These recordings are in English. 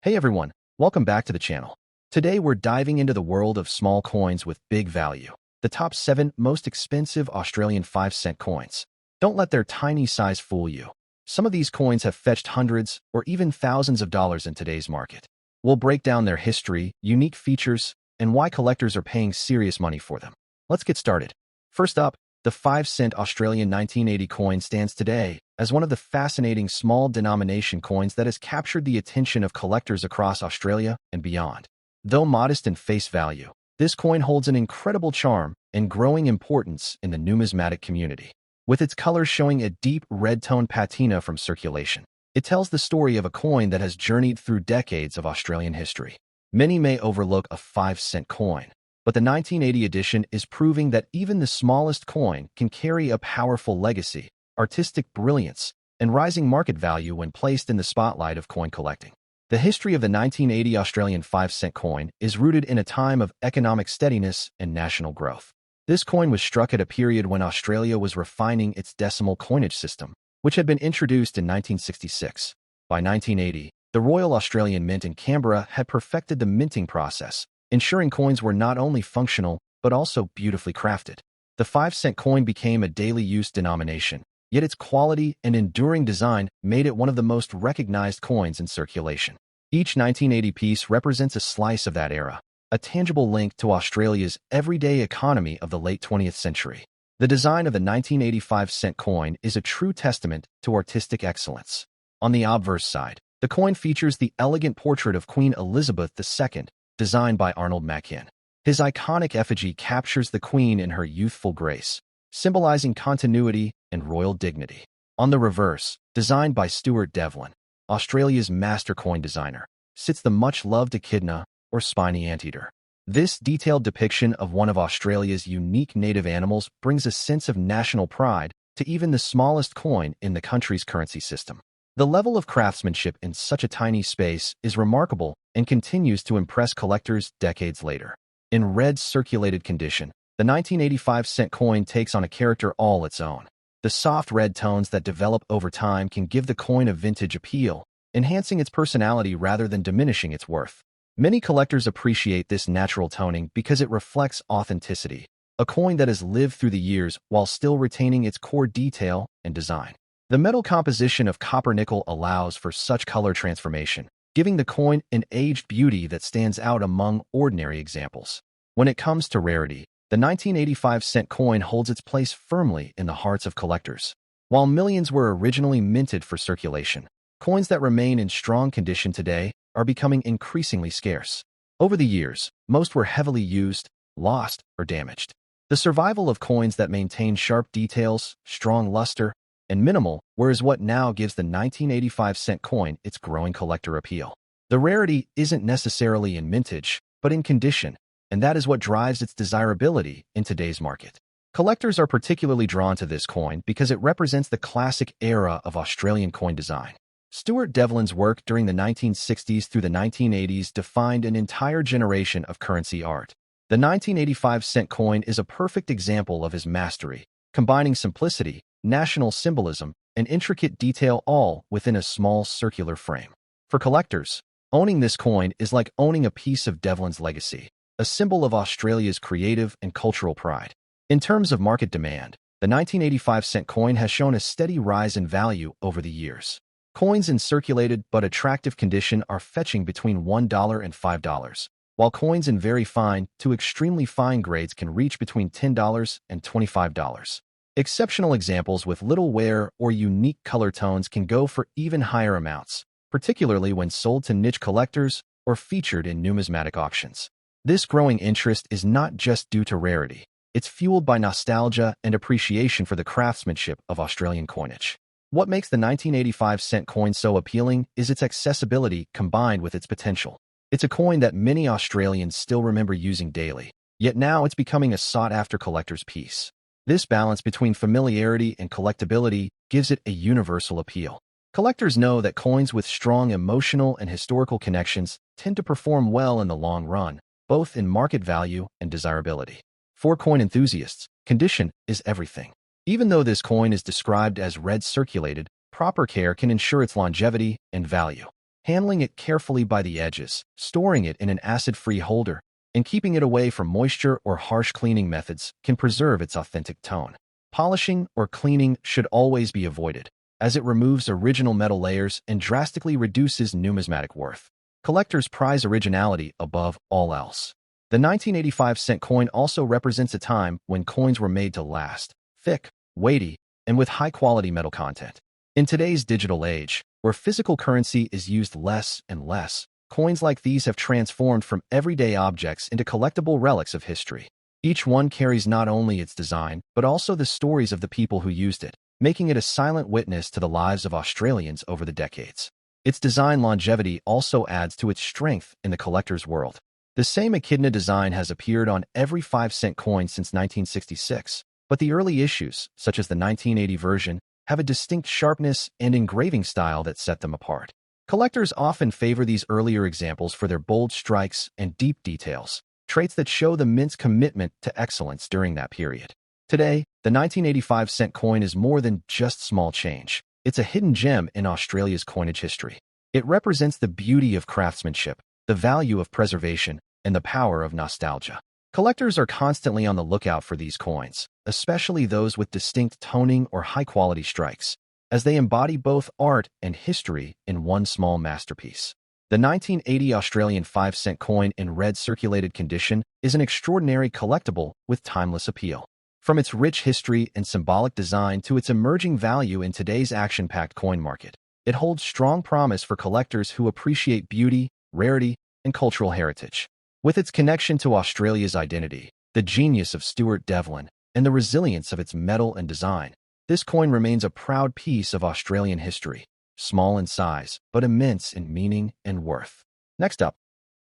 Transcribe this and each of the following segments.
Hey everyone, welcome back to the channel. Today we're diving into the world of small coins with big value. The top 7 most expensive Australian 5-cent coins. Don't let their tiny size fool you. Some of these coins have fetched hundreds or even thousands of dollars in today's market. We'll break down their history, unique features, and why collectors are paying serious money for them. Let's get started. First up, the 5-cent Australian 1980 coin stands today as one of the fascinating small denomination coins that has captured the attention of collectors across Australia and beyond. Though modest in face value, this coin holds an incredible charm and growing importance in the numismatic community. With its colors showing a deep red-tone patina from circulation, it tells the story of a coin that has journeyed through decades of Australian history. Many may overlook a 5-cent coin, but the 1980 edition is proving that even the smallest coin can carry a powerful legacy, artistic brilliance, and rising market value when placed in the spotlight of coin collecting. The history of the 1980 Australian 5-cent coin is rooted in a time of economic steadiness and national growth. This coin was struck at a period when Australia was refining its decimal coinage system, which had been introduced in 1966. By 1980, the Royal Australian Mint in Canberra had perfected the minting process, ensuring coins were not only functional, but also beautifully crafted. The 5-cent coin became a daily use denomination, yet its quality and enduring design made it one of the most recognized coins in circulation. Each 1980 piece represents a slice of that era, a tangible link to Australia's everyday economy of the late 20th century. The design of the 1985-cent coin is a true testament to artistic excellence. On the obverse side, the coin features the elegant portrait of Queen Elizabeth II, designed by Arnold Machin. His iconic effigy captures the Queen in her youthful grace, symbolizing continuity and royal dignity. On the reverse, designed by Stuart Devlin, Australia's master coin designer, sits the much-loved echidna, or spiny anteater. This detailed depiction of one of Australia's unique native animals brings a sense of national pride to even the smallest coin in the country's currency system. The level of craftsmanship in such a tiny space is remarkable and continues to impress collectors decades later. In red circulated condition, the 1985-cent coin takes on a character all its own. The soft red tones that develop over time can give the coin a vintage appeal, enhancing its personality rather than diminishing its worth. Many collectors appreciate this natural toning because it reflects authenticity, a coin that has lived through the years while still retaining its core detail and design. The metal composition of copper-nickel allows for such color transformation, giving the coin an aged beauty that stands out among ordinary examples. When it comes to rarity, the 1985-cent coin holds its place firmly in the hearts of collectors. While millions were originally minted for circulation, coins that remain in strong condition today are becoming increasingly scarce. Over the years, most were heavily used, lost, or damaged. The survival of coins that maintain sharp details, strong luster, and minimal is what now gives the 1985-cent coin its growing collector appeal. The rarity isn't necessarily in mintage, but in condition, and that is what drives its desirability in today's market. Collectors are particularly drawn to this coin because it represents the classic era of Australian coin design. Stuart Devlin's work during the 1960s through the 1980s defined an entire generation of currency art. The 1985-cent coin is a perfect example of his mastery, combining simplicity, national symbolism, and intricate detail all within a small circular frame. For collectors, owning this coin is like owning a piece of Devlin's legacy, a symbol of Australia's creative and cultural pride. In terms of market demand, the 1985-cent coin has shown a steady rise in value over the years. Coins in circulated but attractive condition are fetching between $1 and $5, while coins in very fine to extremely fine grades can reach between $10 and $25. Exceptional examples with little wear or unique color tones can go for even higher amounts, particularly when sold to niche collectors or featured in numismatic auctions. This growing interest is not just due to rarity. It's fueled by nostalgia and appreciation for the craftsmanship of Australian coinage. What makes the 1985-cent coin so appealing is its accessibility combined with its potential. It's a coin that many Australians still remember using daily, yet now it's becoming a sought-after collector's piece. This balance between familiarity and collectability gives it a universal appeal. Collectors know that coins with strong emotional and historical connections tend to perform well in the long run, both in market value and desirability. For coin enthusiasts, condition is everything. Even though this coin is described as red circulated, proper care can ensure its longevity and value. Handling it carefully by the edges, storing it in an acid-free holder, and keeping it away from moisture or harsh cleaning methods can preserve its authentic tone. Polishing or cleaning should always be avoided, as it removes original metal layers and drastically reduces numismatic worth. Collectors prize originality above all else. The 1985-cent coin also represents a time when coins were made to last, thick, weighty, and with high-quality metal content. In today's digital age, where physical currency is used less and less, coins like these have transformed from everyday objects into collectible relics of history. Each one carries not only its design, but also the stories of the people who used it, making it a silent witness to the lives of Australians over the decades. Its design longevity also adds to its strength in the collector's world. The same echidna design has appeared on every 5-cent coin since 1966, but the early issues, such as the 1980 version, have a distinct sharpness and engraving style that set them apart. Collectors often favor these earlier examples for their bold strikes and deep details, traits that show the mint's commitment to excellence during that period. Today, the 1985-cent coin is more than just small change. It's a hidden gem in Australia's coinage history. It represents the beauty of craftsmanship, the value of preservation, and the power of nostalgia. Collectors are constantly on the lookout for these coins, especially those with distinct toning or high-quality strikes, as they embody both art and history in one small masterpiece. The 1980 Australian 5-cent coin in red circulated condition is an extraordinary collectible with timeless appeal. From its rich history and symbolic design to its emerging value in today's action-packed coin market, it holds strong promise for collectors who appreciate beauty, rarity, and cultural heritage. With its connection to Australia's identity, the genius of Stuart Devlin, and the resilience of its metal and design, this coin remains a proud piece of Australian history, small in size, but immense in meaning and worth. Next up,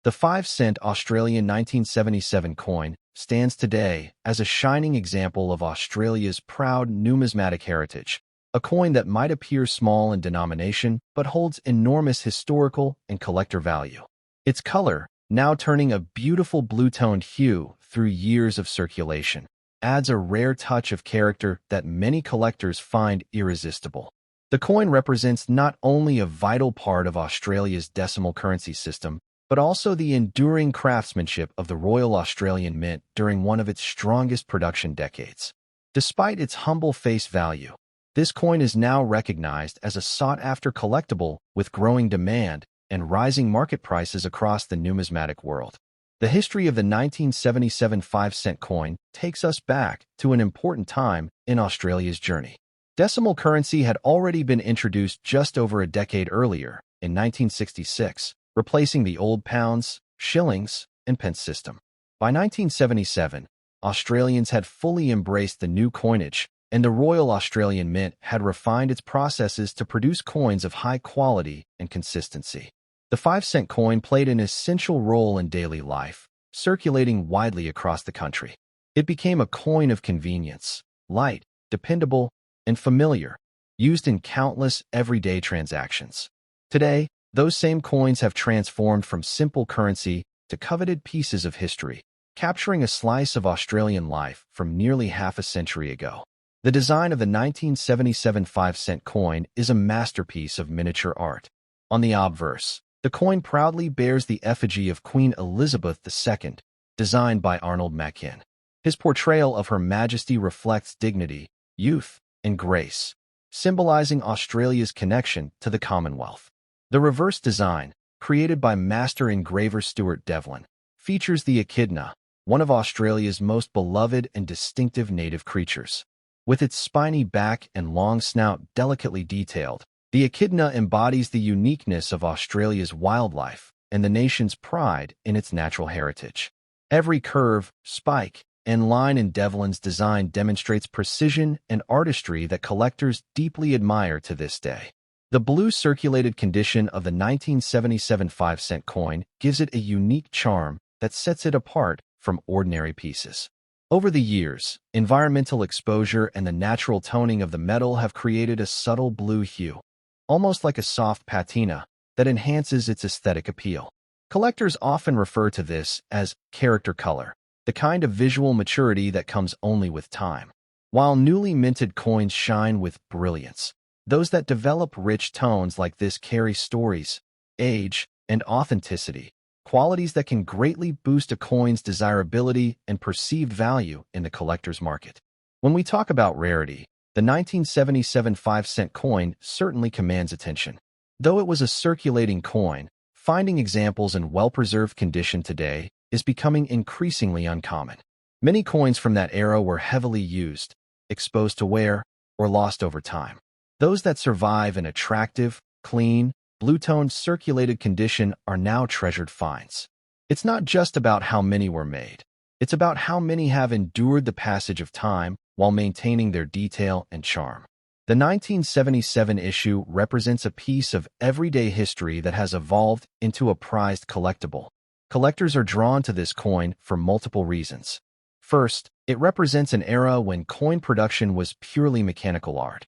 the 5-cent Australian 1977 coin stands today as a shining example of Australia's proud numismatic heritage, a coin that might appear small in denomination but holds enormous historical and collector value. Its color, now turning a beautiful blue-toned hue through years of circulation, adds a rare touch of character that many collectors find irresistible. The coin represents not only a vital part of Australia's decimal currency system, but also the enduring craftsmanship of the Royal Australian Mint during one of its strongest production decades. Despite its humble face value, this coin is now recognized as a sought-after collectible with growing demand and rising market prices across the numismatic world. The history of the 1977 5-cent coin takes us back to an important time in Australia's journey. Decimal currency had already been introduced just over a decade earlier, in 1966, replacing the old pounds, shillings, and pence system. By 1977, Australians had fully embraced the new coinage, and the Royal Australian Mint had refined its processes to produce coins of high quality and consistency. The 5-cent coin played an essential role in daily life, circulating widely across the country. It became a coin of convenience, light, dependable, and familiar, used in countless everyday transactions. Today, those same coins have transformed from simple currency to coveted pieces of history, capturing a slice of Australian life from nearly half a century ago. The design of the 1977 5-cent coin is a masterpiece of miniature art. On the obverse, the coin proudly bears the effigy of Queen Elizabeth II, designed by Arnold Mackin. His portrayal of Her Majesty reflects dignity, youth, and grace, symbolizing Australia's connection to the Commonwealth. The reverse design, created by master engraver Stuart Devlin, features the echidna, one of Australia's most beloved and distinctive native creatures. With its spiny back and long snout delicately detailed, the echidna embodies the uniqueness of Australia's wildlife and the nation's pride in its natural heritage. Every curve, spike, and line in Devlin's design demonstrates precision and artistry that collectors deeply admire to this day. The blue circulated condition of the 1977 5-cent coin gives it a unique charm that sets it apart from ordinary pieces. Over the years, environmental exposure and the natural toning of the metal have created a subtle blue hue, almost like a soft patina, that enhances its aesthetic appeal. Collectors often refer to this as character color, the kind of visual maturity that comes only with time. While newly minted coins shine with brilliance, those that develop rich tones like this carry stories, age, and authenticity, qualities that can greatly boost a coin's desirability and perceived value in the collector's market. When we talk about rarity, the 1977 5-cent coin certainly commands attention. Though it was a circulating coin, finding examples in well-preserved condition today is becoming increasingly uncommon. Many coins from that era were heavily used, exposed to wear, or lost over time. Those that survive in attractive, clean, blue-toned circulated condition are now treasured finds. It's not just about how many were made. It's about how many have endured the passage of time while maintaining their detail and charm. The 1977 issue represents a piece of everyday history that has evolved into a prized collectible. Collectors are drawn to this coin for multiple reasons. First, it represents an era when coin production was purely mechanical art.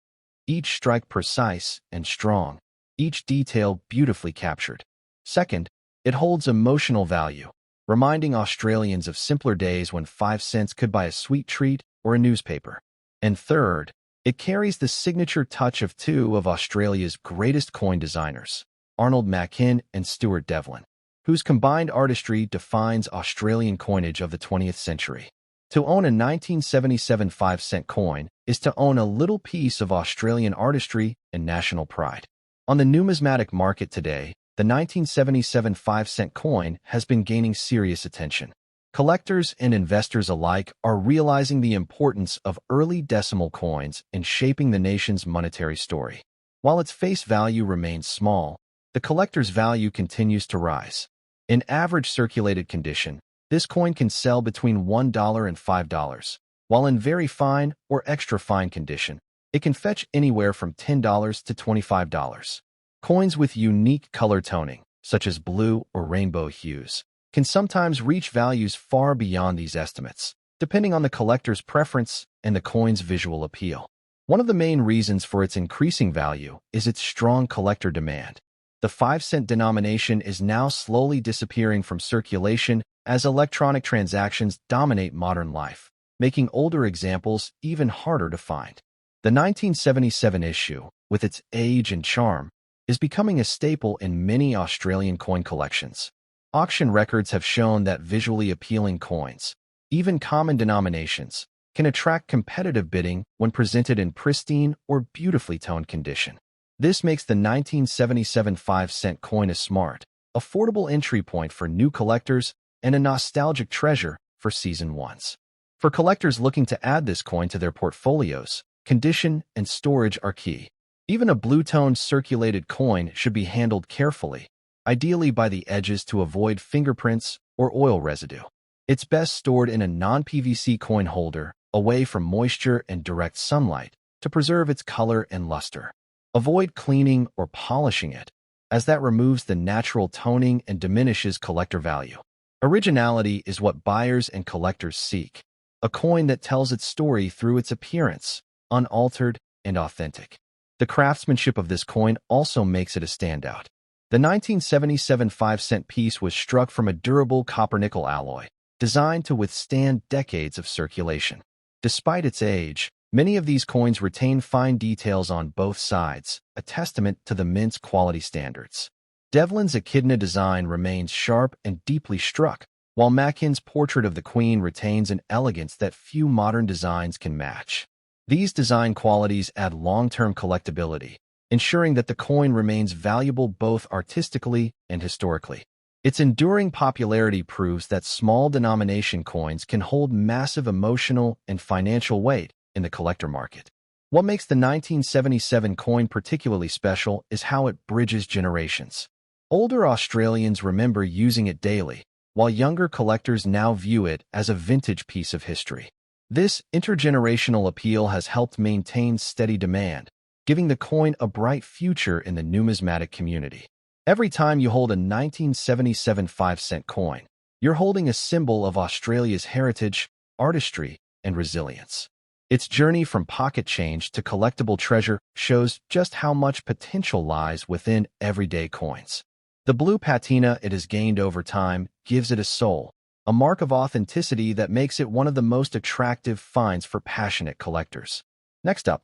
Each strike precise and strong, each detail beautifully captured. Second, it holds emotional value, reminding Australians of simpler days when 5 cents could buy a sweet treat or a newspaper. And third, it carries the signature touch of two of Australia's greatest coin designers, Arnold Machin and Stuart Devlin, whose combined artistry defines Australian coinage of the 20th century. To own a 1977 5-cent coin is to own a little piece of Australian artistry and national pride. On the numismatic market today, the 1977 5-cent coin has been gaining serious attention. Collectors and investors alike are realizing the importance of early decimal coins in shaping the nation's monetary story. While its face value remains small, the collector's value continues to rise. In average circulated condition, this coin can sell between $1 and $5, while in very fine or extra fine condition, it can fetch anywhere from $10 to $25. Coins with unique color toning, such as blue or rainbow hues, can sometimes reach values far beyond these estimates, depending on the collector's preference and the coin's visual appeal. One of the main reasons for its increasing value is its strong collector demand. The 5-cent denomination is now slowly disappearing from circulation as electronic transactions dominate modern life, making older examples even harder to find. The 1977 issue, with its age and charm, is becoming a staple in many Australian coin collections. Auction records have shown that visually appealing coins, even common denominations, can attract competitive bidding when presented in pristine or beautifully toned condition. This makes the 1977 5-cent coin a smart, affordable entry point for new collectors and a nostalgic treasure for seasoned ones. For collectors looking to add this coin to their portfolios, condition and storage are key. Even a blue-toned circulated coin should be handled carefully, ideally by the edges to avoid fingerprints or oil residue. It's best stored in a non-PVC coin holder, away from moisture and direct sunlight, to preserve its color and luster. Avoid cleaning or polishing it, as that removes the natural toning and diminishes collector value. Originality is what buyers and collectors seek, a coin that tells its story through its appearance, unaltered and authentic. The craftsmanship of this coin also makes it a standout. The 1977 5-cent piece was struck from a durable copper-nickel alloy, designed to withstand decades of circulation. Despite its age, many of these coins retain fine details on both sides, a testament to the mint's quality standards. Devlin's echidna design remains sharp and deeply struck, while Machin's portrait of the Queen retains an elegance that few modern designs can match. These design qualities add long-term collectability, ensuring that the coin remains valuable both artistically and historically. Its enduring popularity proves that small denomination coins can hold massive emotional and financial weight in the collector market. What makes the 1977 coin particularly special is how it bridges generations. Older Australians remember using it daily, while younger collectors now view it as a vintage piece of history. This intergenerational appeal has helped maintain steady demand, giving the coin a bright future in the numismatic community. Every time you hold a 1977 5-cent coin, you're holding a symbol of Australia's heritage, artistry, and resilience. Its journey from pocket change to collectible treasure shows just how much potential lies within everyday coins. The blue patina it has gained over time gives it a soul, a mark of authenticity that makes it one of the most attractive finds for passionate collectors. Next up,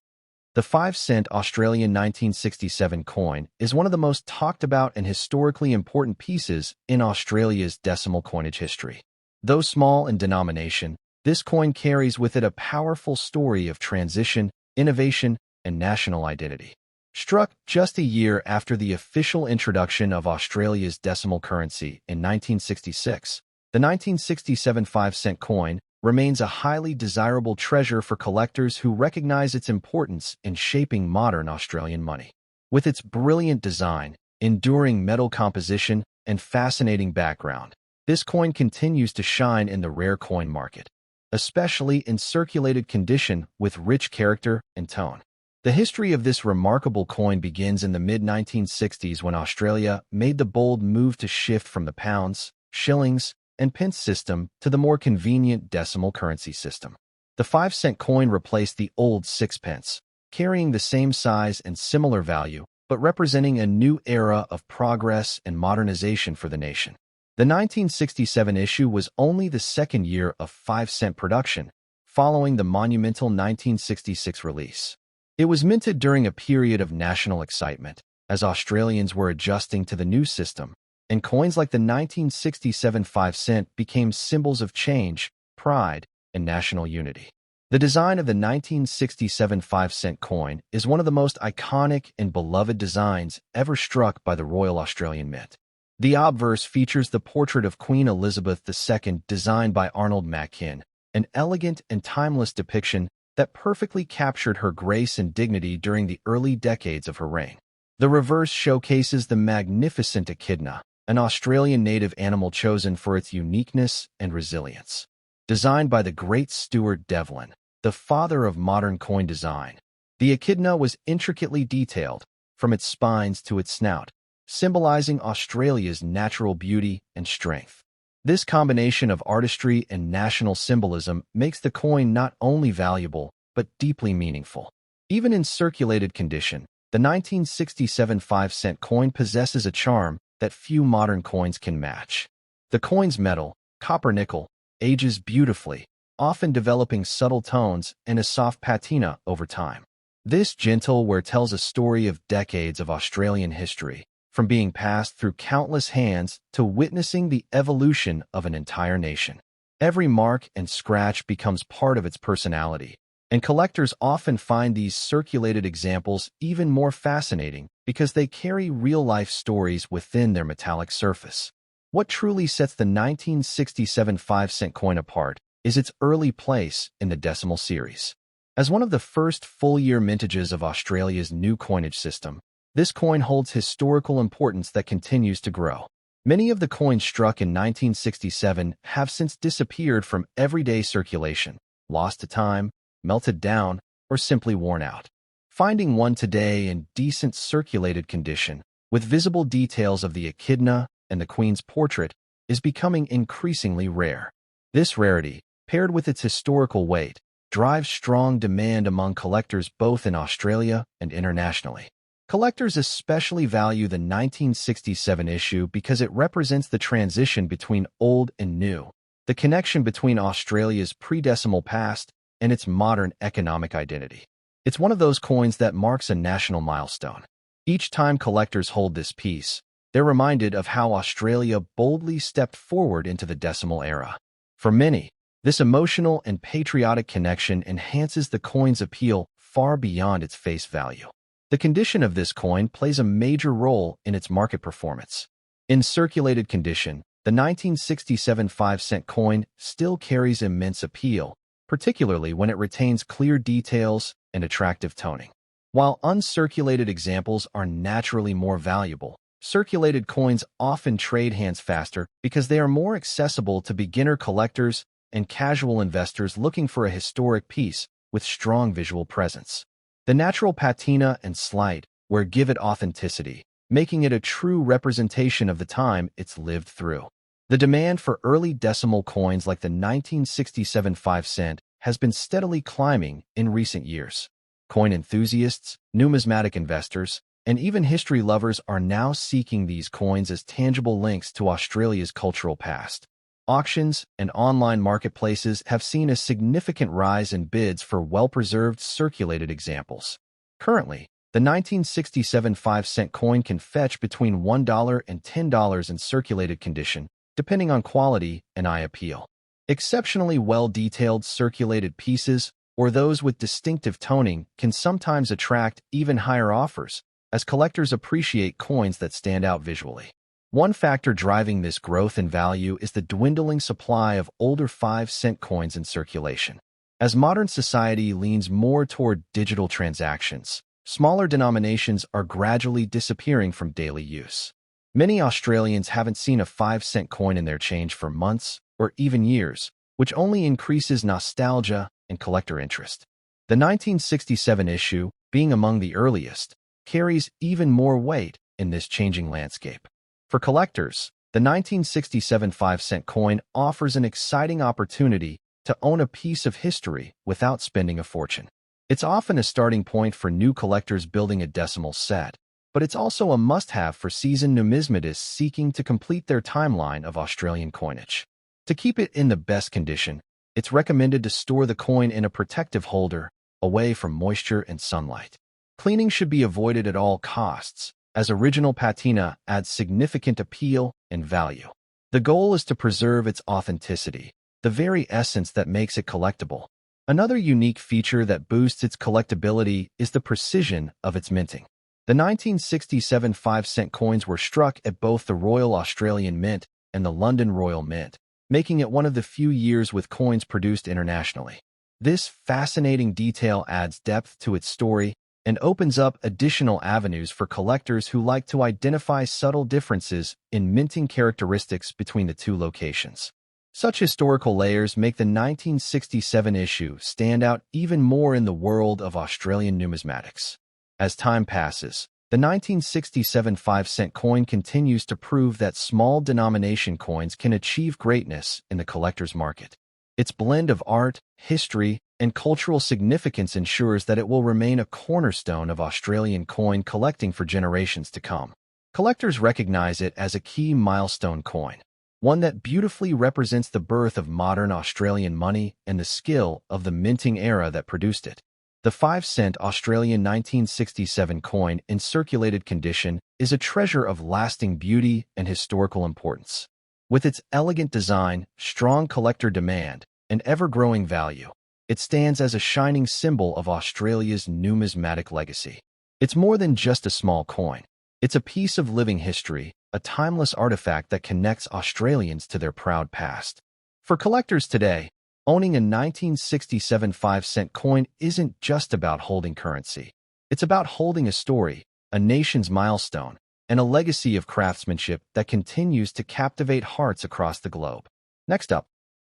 The 5-cent Australian 1967 coin is one of the most talked about and historically important pieces in Australia's decimal coinage history. Though small in denomination, this coin carries with it a powerful story of transition, innovation, and national identity. Struck just a year after the official introduction of Australia's decimal currency in 1966, the 1967 5-cent coin remains a highly desirable treasure for collectors who recognize its importance in shaping modern Australian money. With its brilliant design, enduring metal composition, and fascinating background, this coin continues to shine in the rare coin market, especially in circulated condition with rich character and tone. The history of this remarkable coin begins in the mid-1960s when Australia made the bold move to shift from the pounds, shillings, and pence system to the more convenient decimal currency system. The 5-cent coin replaced the old 6-pence, carrying the same size and similar value, but representing a new era of progress and modernization for the nation. The 1967 issue was only the second year of 5-cent production, following the monumental 1966 release. It was minted during a period of national excitement, as Australians were adjusting to the new system, and coins like the 1967 5-cent became symbols of change, pride, and national unity. The design of the 1967 5-cent coin is one of the most iconic and beloved designs ever struck by the Royal Australian Mint. The obverse features the portrait of Queen Elizabeth II designed by Arnold Mackin, an elegant and timeless depiction that perfectly captured her grace and dignity during the early decades of her reign. The reverse showcases the magnificent echidna, an Australian native animal chosen for its uniqueness and resilience. Designed by the great Stuart Devlin, the father of modern coin design, the echidna was intricately detailed, from its spines to its snout, symbolizing Australia's natural beauty and strength. This combination of artistry and national symbolism makes the coin not only valuable, but deeply meaningful. Even in circulated condition, the 1967 5-cent coin possesses a charm that few modern coins can match. The coin's metal, copper-nickel, ages beautifully, often developing subtle tones and a soft patina over time. This gentle wear tells a story of decades of Australian history, from being passed through countless hands to witnessing the evolution of an entire nation. Every mark and scratch becomes part of its personality, and collectors often find these circulated examples even more fascinating because they carry real-life stories within their metallic surface. What truly sets the 1967 5-cent coin apart is its early place in the decimal series. As one of the first full-year mintages of Australia's new coinage system, this coin holds historical importance that continues to grow. Many of the coins struck in 1967 have since disappeared from everyday circulation, lost to time, melted down, or simply worn out. Finding one today in decent circulated condition, with visible details of the echidna and the Queen's portrait, is becoming increasingly rare. This rarity, paired with its historical weight, drives strong demand among collectors both in Australia and internationally. Collectors especially value the 1967 issue because it represents the transition between old and new, the connection between Australia's pre-decimal past and its modern economic identity. It's one of those coins that marks a national milestone. Each time collectors hold this piece, they're reminded of how Australia boldly stepped forward into the decimal era. For many, this emotional and patriotic connection enhances the coin's appeal far beyond its face value. The condition of this coin plays a major role in its market performance. In circulated condition, the 1967 5-cent coin still carries immense appeal, particularly when it retains clear details and attractive toning. While uncirculated examples are naturally more valuable, circulated coins often trade hands faster because they are more accessible to beginner collectors and casual investors looking for a historic piece with strong visual presence. The natural patina and slight wear give it authenticity, making it a true representation of the time it's lived through. The demand for early decimal coins like the 1967 5-cent has been steadily climbing in recent years. Coin enthusiasts, numismatic investors, and even history lovers are now seeking these coins as tangible links to Australia's cultural past. Auctions and online marketplaces have seen a significant rise in bids for well-preserved circulated examples. Currently, the 1967 5-cent coin can fetch between $1 and $10 in circulated condition, depending on quality and eye appeal. Exceptionally well-detailed circulated pieces, or those with distinctive toning, can sometimes attract even higher offers, as collectors appreciate coins that stand out visually. One factor driving this growth in value is the dwindling supply of older 5-cent coins in circulation. As modern society leans more toward digital transactions, smaller denominations are gradually disappearing from daily use. Many Australians haven't seen a 5-cent coin in their change for months or even years, which only increases nostalgia and collector interest. The 1967 issue, being among the earliest, carries even more weight in this changing landscape. For collectors, the 1967 5-cent coin offers an exciting opportunity to own a piece of history without spending a fortune. It's often a starting point for new collectors building a decimal set, but it's also a must-have for seasoned numismatists seeking to complete their timeline of Australian coinage. To keep it in the best condition, it's recommended to store the coin in a protective holder, away from moisture and sunlight. Cleaning should be avoided at all costs, as original patina adds significant appeal and value. The goal is to preserve its authenticity, the very essence that makes it collectible. Another unique feature that boosts its collectability is the precision of its minting. The 1967 5-cent coins were struck at both the Royal Australian Mint and the London Royal Mint, making it one of the few years with coins produced internationally. This fascinating detail adds depth to its story and opens up additional avenues for collectors who like to identify subtle differences in minting characteristics between the two locations. Such historical layers make the 1967 issue stand out even more in the world of Australian numismatics. As time passes, the 1967 5-cent coin continues to prove that small denomination coins can achieve greatness in the collector's market. Its blend of art, history, and cultural significance ensures that it will remain a cornerstone of Australian coin collecting for generations to come. Collectors recognize it as a key milestone coin, one that beautifully represents the birth of modern Australian money and the skill of the minting era that produced it. The 5-cent Australian 1967 coin in circulated condition is a treasure of lasting beauty and historical importance. With its elegant design, strong collector demand, and ever-growing value, it stands as a shining symbol of Australia's numismatic legacy. It's more than just a small coin. It's a piece of living history, a timeless artifact that connects Australians to their proud past. For collectors today, owning a 1967 5-cent coin isn't just about holding currency. It's about holding a story, a nation's milestone, and a legacy of craftsmanship that continues to captivate hearts across the globe. Next up,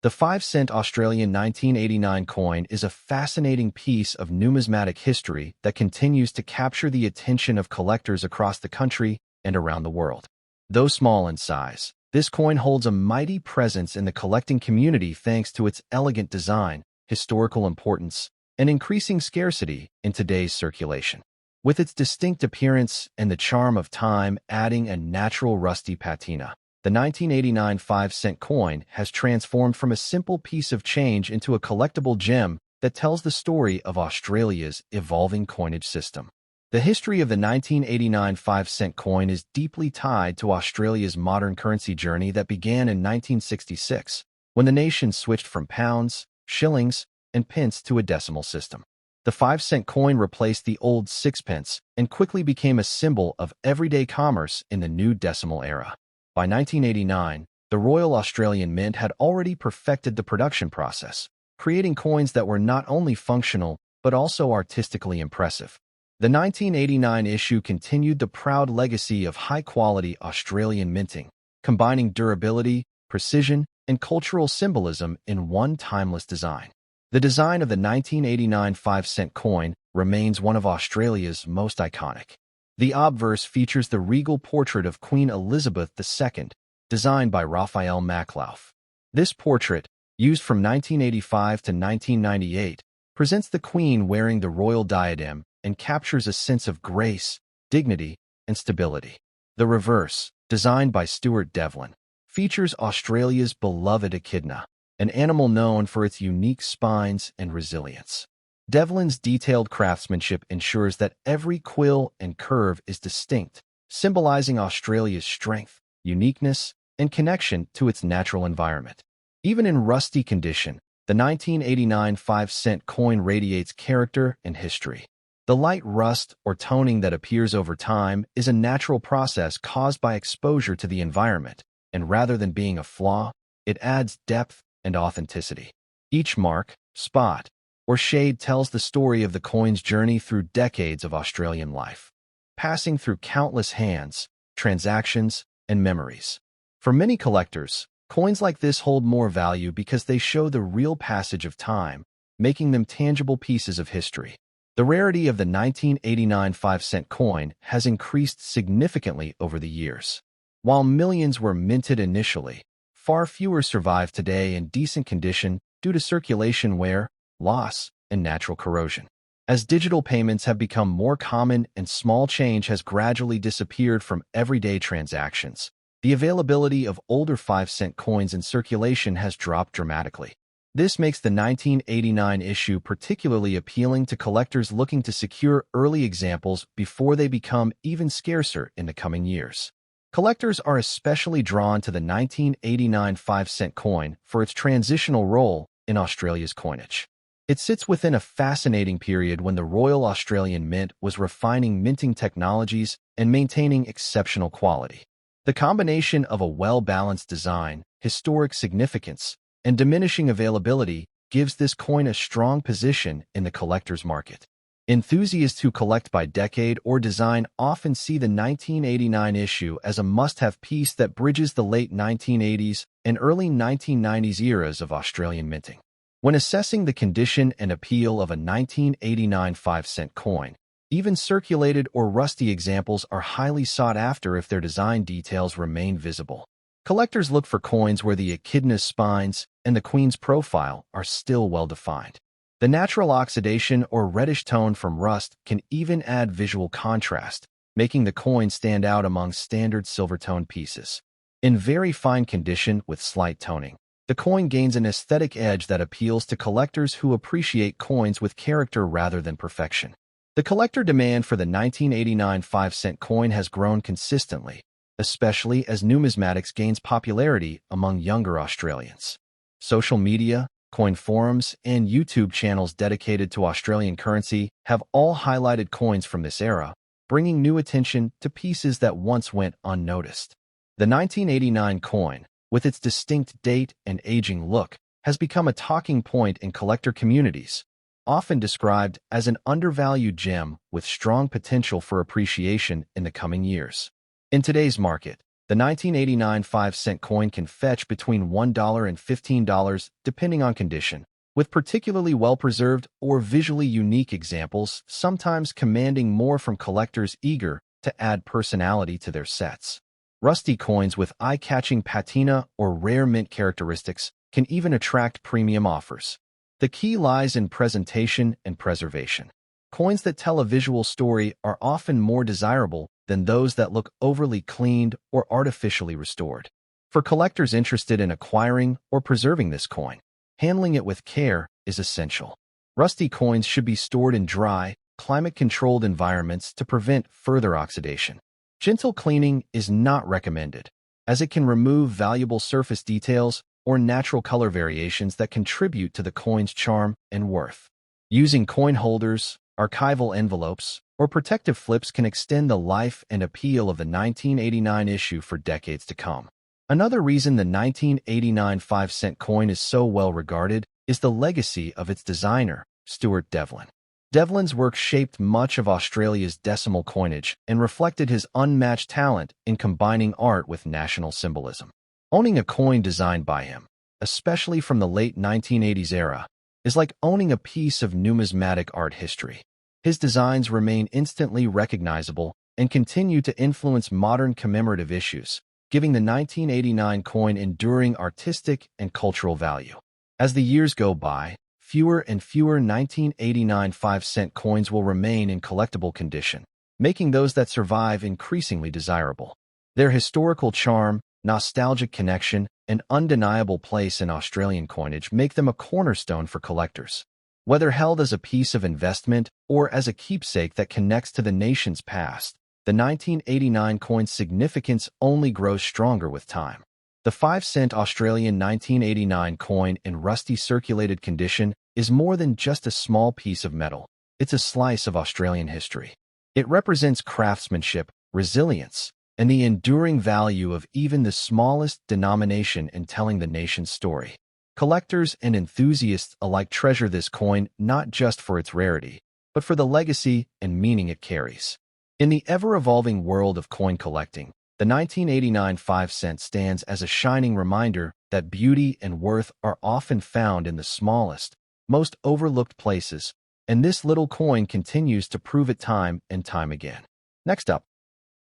the 5-cent Australian 1989 coin is a fascinating piece of numismatic history that continues to capture the attention of collectors across the country and around the world. Though small in size, this coin holds a mighty presence in the collecting community thanks to its elegant design, historical importance, and increasing scarcity in today's circulation. With its distinct appearance and the charm of time adding a natural rusty patina, the 1989 5-cent coin has transformed from a simple piece of change into a collectible gem that tells the story of Australia's evolving coinage system. The history of the 1989 5-cent coin is deeply tied to Australia's modern currency journey that began in 1966, when the nation switched from pounds, shillings, and pence to a decimal system. The 5-cent coin replaced the old sixpence and quickly became a symbol of everyday commerce in the new decimal era. By 1989, the Royal Australian Mint had already perfected the production process, creating coins that were not only functional but also artistically impressive. The 1989 issue continued the proud legacy of high-quality Australian minting, combining durability, precision, and cultural symbolism in one timeless design. The design of the 1989 5-cent coin remains one of Australia's most iconic. The obverse features the regal portrait of Queen Elizabeth II, designed by Raphael Maklauf. This portrait, used from 1985 to 1998, presents the Queen wearing the royal diadem and captures a sense of grace, dignity, and stability. The reverse, designed by Stuart Devlin, features Australia's beloved echidna, an animal known for its unique spines and resilience. Devlin's detailed craftsmanship ensures that every quill and curve is distinct, symbolizing Australia's strength, uniqueness, and connection to its natural environment. Even in rusty condition, the 1989 5-cent coin radiates character and history. The light rust or toning that appears over time is a natural process caused by exposure to the environment, and rather than being a flaw, it adds depth and authenticity. Each mark, spot, or shade tells the story of the coin's journey through decades of Australian life, passing through countless hands, transactions, and memories. For many collectors, coins like this hold more value because they show the real passage of time, making them tangible pieces of history. The rarity of the 1989 5-cent coin has increased significantly over the years. While millions were minted initially, far fewer survive today in decent condition due to circulation wear, loss, and natural corrosion. As digital payments have become more common and small change has gradually disappeared from everyday transactions, the availability of older 5-cent coins in circulation has dropped dramatically. This makes the 1989 issue particularly appealing to collectors looking to secure early examples before they become even scarcer in the coming years. Collectors are especially drawn to the 1989 5-cent coin for its transitional role in Australia's coinage. It sits within a fascinating period when the Royal Australian Mint was refining minting technologies and maintaining exceptional quality. The combination of a well-balanced design, historic significance, and diminishing availability gives this coin a strong position in the collector's market. Enthusiasts who collect by decade or design often see the 1989 issue as a must-have piece that bridges the late 1980s and early 1990s eras of Australian minting. When assessing the condition and appeal of a 1989 5-cent coin, even circulated or rusty examples are highly sought after if their design details remain visible. Collectors look for coins where the echidna's spines and the queen's profile are still well-defined. The natural oxidation or reddish tone from rust can even add visual contrast, making the coin stand out among standard silver-toned pieces. In very fine condition with slight toning, the coin gains an aesthetic edge that appeals to collectors who appreciate coins with character rather than perfection. The collector demand for the 1989 5-cent coin has grown consistently, especially as numismatics gains popularity among younger Australians. Social media, coin forums, and YouTube channels dedicated to Australian currency have all highlighted coins from this era, bringing new attention to pieces that once went unnoticed. The 1989 coin, with its distinct date and aging look, has become a talking point in collector communities, often described as an undervalued gem with strong potential for appreciation in the coming years. In today's market, the 1989 5-cent coin can fetch between $1 and $15 depending on condition, with particularly well-preserved or visually unique examples sometimes commanding more from collectors eager to add personality to their sets. Rusty coins with eye-catching patina or rare mint characteristics can even attract premium offers. The key lies in presentation and preservation. Coins that tell a visual story are often more desirable than those that look overly cleaned or artificially restored. For collectors interested in acquiring or preserving this coin, handling it with care is essential. Rusty coins should be stored in dry, climate-controlled environments to prevent further oxidation. Gentle cleaning is not recommended, as it can remove valuable surface details or natural color variations that contribute to the coin's charm and worth. Using coin holders, archival envelopes, or protective flips can extend the life and appeal of the 1989 issue for decades to come. Another reason the 1989 5-cent coin is so well regarded is the legacy of its designer, Stuart Devlin. Devlin's work shaped much of Australia's decimal coinage and reflected his unmatched talent in combining art with national symbolism. Owning a coin designed by him, especially from the late 1980s era, is like owning a piece of numismatic art history. His designs remain instantly recognizable and continue to influence modern commemorative issues, giving the 1989 coin enduring artistic and cultural value. As the years go by, fewer and fewer 1989 5-cent coins will remain in collectible condition, making those that survive increasingly desirable. Their historical charm, nostalgic connection, and undeniable place in Australian coinage make them a cornerstone for collectors. Whether held as a piece of investment or as a keepsake that connects to the nation's past, the 1989 coin's significance only grows stronger with time. The 5-cent Australian 1989 coin in rusty circulated condition is more than just a small piece of metal. It's a slice of Australian history. It represents craftsmanship, resilience, and the enduring value of even the smallest denomination in telling the nation's story. Collectors and enthusiasts alike treasure this coin not just for its rarity, but for the legacy and meaning it carries. In the ever-evolving world of coin collecting, the 1989 5-cent stands as a shining reminder that beauty and worth are often found in the smallest, most overlooked places, and this little coin continues to prove it time and time again. Next up,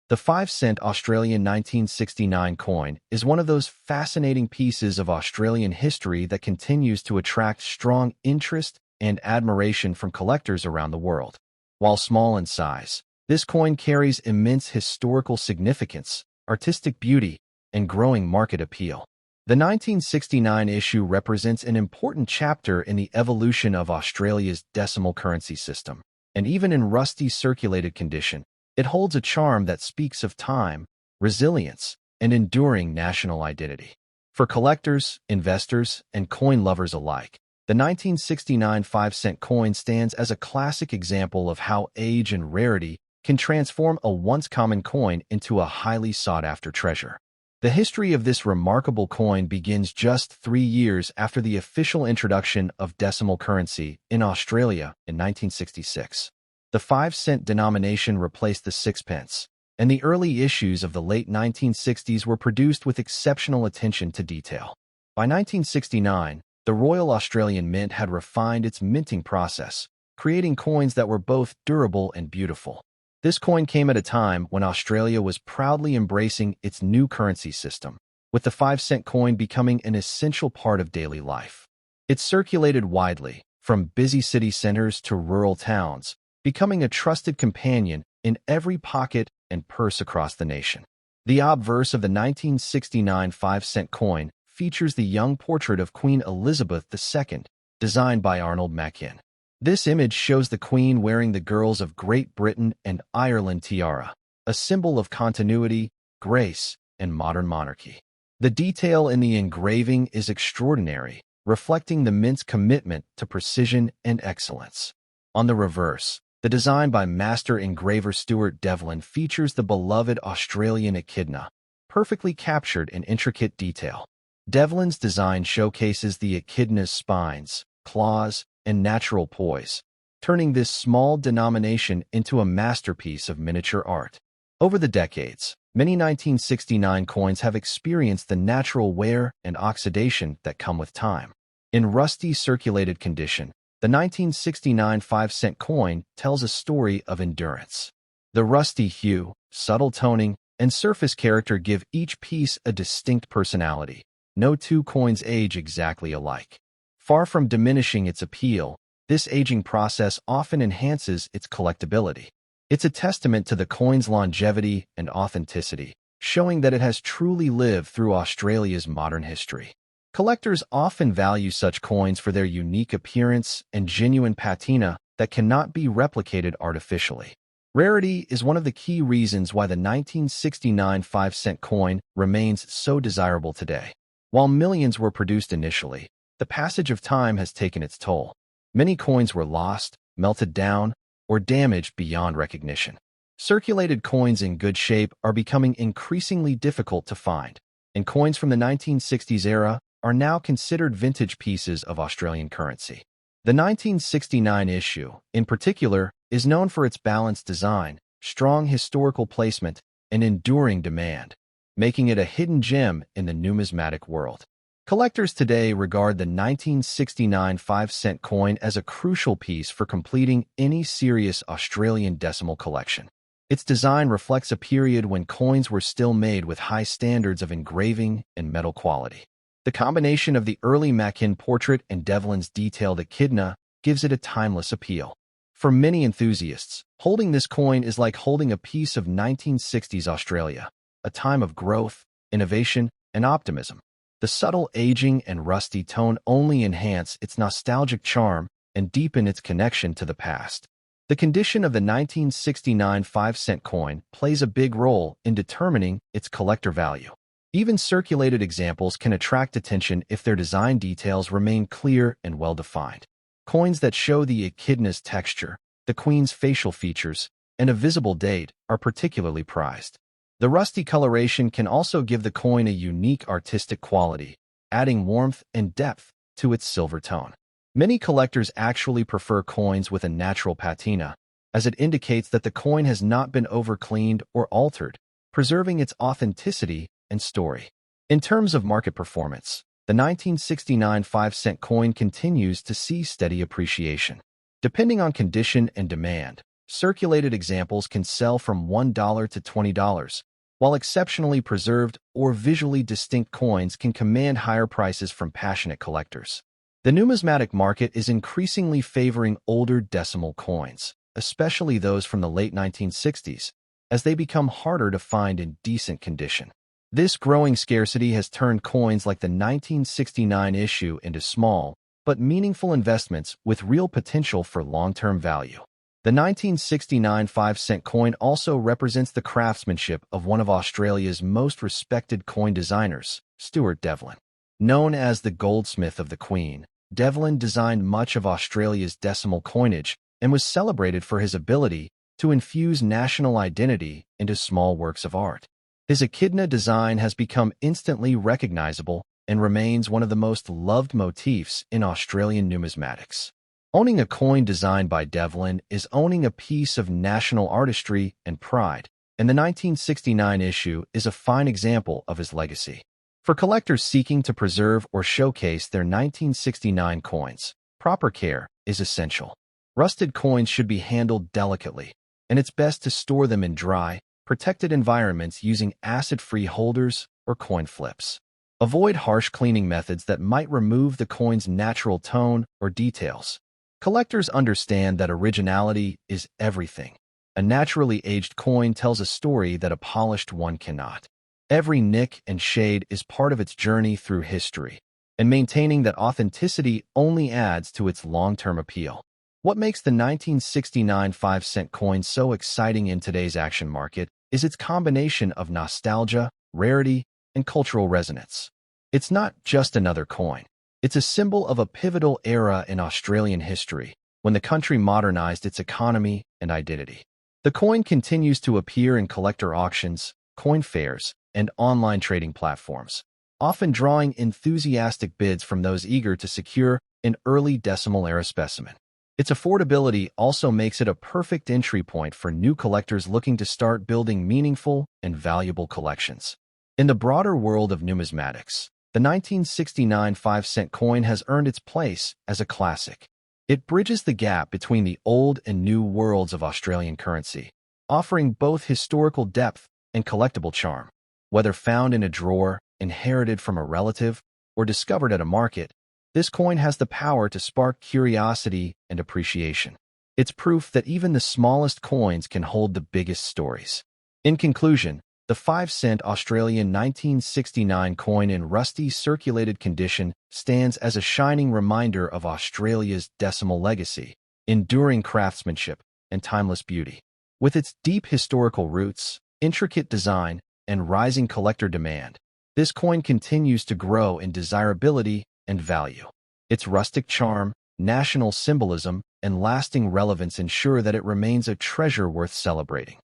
the 5-cent Australian 1969 coin is one of those fascinating pieces of Australian history that continues to attract strong interest and admiration from collectors around the world. While small in size, this coin carries immense historical significance, artistic beauty, and growing market appeal. The 1969 issue represents an important chapter in the evolution of Australia's decimal currency system, and even in rusty circulated condition, it holds a charm that speaks of time, resilience, and enduring national identity. For collectors, investors, and coin lovers alike, the 1969 5-cent coin stands as a classic example of how age and rarity can transform a once common coin into a highly sought-after treasure. The history of this remarkable coin begins just 3 years after the official introduction of decimal currency in Australia in 1966. The 5-cent denomination replaced the sixpence, and the early issues of the late 1960s were produced with exceptional attention to detail. By 1969, the Royal Australian Mint had refined its minting process, creating coins that were both durable and beautiful. This coin came at a time when Australia was proudly embracing its new currency system, with the 5-cent coin becoming an essential part of daily life. It circulated widely, from busy city centers to rural towns, becoming a trusted companion in every pocket and purse across the nation. The obverse of the 1969 5-cent coin features the young portrait of Queen Elizabeth II, designed by Arnold Machin. This image shows the Queen wearing the Girls of Great Britain and Ireland tiara, a symbol of continuity, grace, and modern monarchy. The detail in the engraving is extraordinary, reflecting the Mint's commitment to precision and excellence. On the reverse, the design by master engraver Stuart Devlin features the beloved Australian echidna, perfectly captured in intricate detail. Devlin's design showcases the echidna's spines, claws, and natural poise, turning this small denomination into a masterpiece of miniature art. Over the decades, many 1969 coins have experienced the natural wear and oxidation that come with time. In rusty circulated condition, the 1969 5-cent coin tells a story of endurance. The rusty hue, subtle toning, and surface character give each piece a distinct personality. No two coins age exactly alike. Far from diminishing its appeal, this aging process often enhances its collectability. It's a testament to the coin's longevity and authenticity, showing that it has truly lived through Australia's modern history. Collectors often value such coins for their unique appearance and genuine patina that cannot be replicated artificially. Rarity is one of the key reasons why the 1969 5-cent coin remains so desirable today. While millions were produced initially, the passage of time has taken its toll. Many coins were lost, melted down, or damaged beyond recognition. Circulated coins in good shape are becoming increasingly difficult to find, and coins from the 1960s era are now considered vintage pieces of Australian currency. The 1969 issue, in particular, is known for its balanced design, strong historical placement, and enduring demand, making it a hidden gem in the numismatic world. Collectors today regard the 1969 5-cent coin as a crucial piece for completing any serious Australian decimal collection. Its design reflects a period when coins were still made with high standards of engraving and metal quality. The combination of the early Machin portrait and Devlin's detailed echidna gives it a timeless appeal. For many enthusiasts, holding this coin is like holding a piece of 1960s Australia, a time of growth, innovation, and optimism. The subtle aging and rusty tone only enhance its nostalgic charm, and deepen its connection to the past. The condition of the 1969 5-cent coin plays a big role in determining its collector value. Even circulated examples can attract attention if their design details remain clear and well-defined. Coins that show the echidna's texture, the queen's facial features, and a visible date are particularly prized. The rusty coloration can also give the coin a unique artistic quality, adding warmth and depth to its silver tone. Many collectors actually prefer coins with a natural patina, as it indicates that the coin has not been overcleaned or altered, preserving its authenticity and story. In terms of market performance, the 1969 5-cent coin continues to see steady appreciation. Depending on condition and demand, circulated examples can sell from $1 to $20, while exceptionally preserved or visually distinct coins can command higher prices from passionate collectors. The numismatic market is increasingly favoring older decimal coins, especially those from the late 1960s, as they become harder to find in decent condition. This growing scarcity has turned coins like the 1969 issue into small, but meaningful investments with real potential for long-term value. The 1969 5-cent coin also represents the craftsmanship of one of Australia's most respected coin designers, Stuart Devlin. Known as the goldsmith of the Queen, Devlin designed much of Australia's decimal coinage and was celebrated for his ability to infuse national identity into small works of art. His echidna design has become instantly recognizable and remains one of the most loved motifs in Australian numismatics. Owning a coin designed by Devlin is owning a piece of national artistry and pride, and the 1969 issue is a fine example of his legacy. For collectors seeking to preserve or showcase their 1969 coins, proper care is essential. Rusted coins should be handled delicately, and it's best to store them in dry, protected environments using acid-free holders or coin flips. Avoid harsh cleaning methods that might remove the coin's natural tone or details. Collectors understand that originality is everything. A naturally aged coin tells a story that a polished one cannot. Every nick and shade is part of its journey through history, and maintaining that authenticity only adds to its long-term appeal. What makes the 1969 5-cent coin so exciting in today's action market is its combination of nostalgia, rarity, and cultural resonance. It's not just another coin. It's a symbol of a pivotal era in Australian history, when the country modernized its economy and identity. The coin continues to appear in collector auctions, coin fairs, and online trading platforms, often drawing enthusiastic bids from those eager to secure an early decimal-era specimen. Its affordability also makes it a perfect entry point for new collectors looking to start building meaningful and valuable collections. In the broader world of numismatics, the 1969 5-cent coin has earned its place as a classic. It bridges the gap between the old and new worlds of Australian currency, offering both historical depth and collectible charm. Whether found in a drawer, inherited from a relative, or discovered at a market, this coin has the power to spark curiosity and appreciation. It's proof that even the smallest coins can hold the biggest stories. In conclusion, the 5-cent Australian 1969 coin in rusty circulated condition stands as a shining reminder of Australia's decimal legacy, enduring craftsmanship, and timeless beauty. With its deep historical roots, intricate design, and rising collector demand, this coin continues to grow in desirability and value. Its rustic charm, national symbolism, and lasting relevance ensure that it remains a treasure worth celebrating.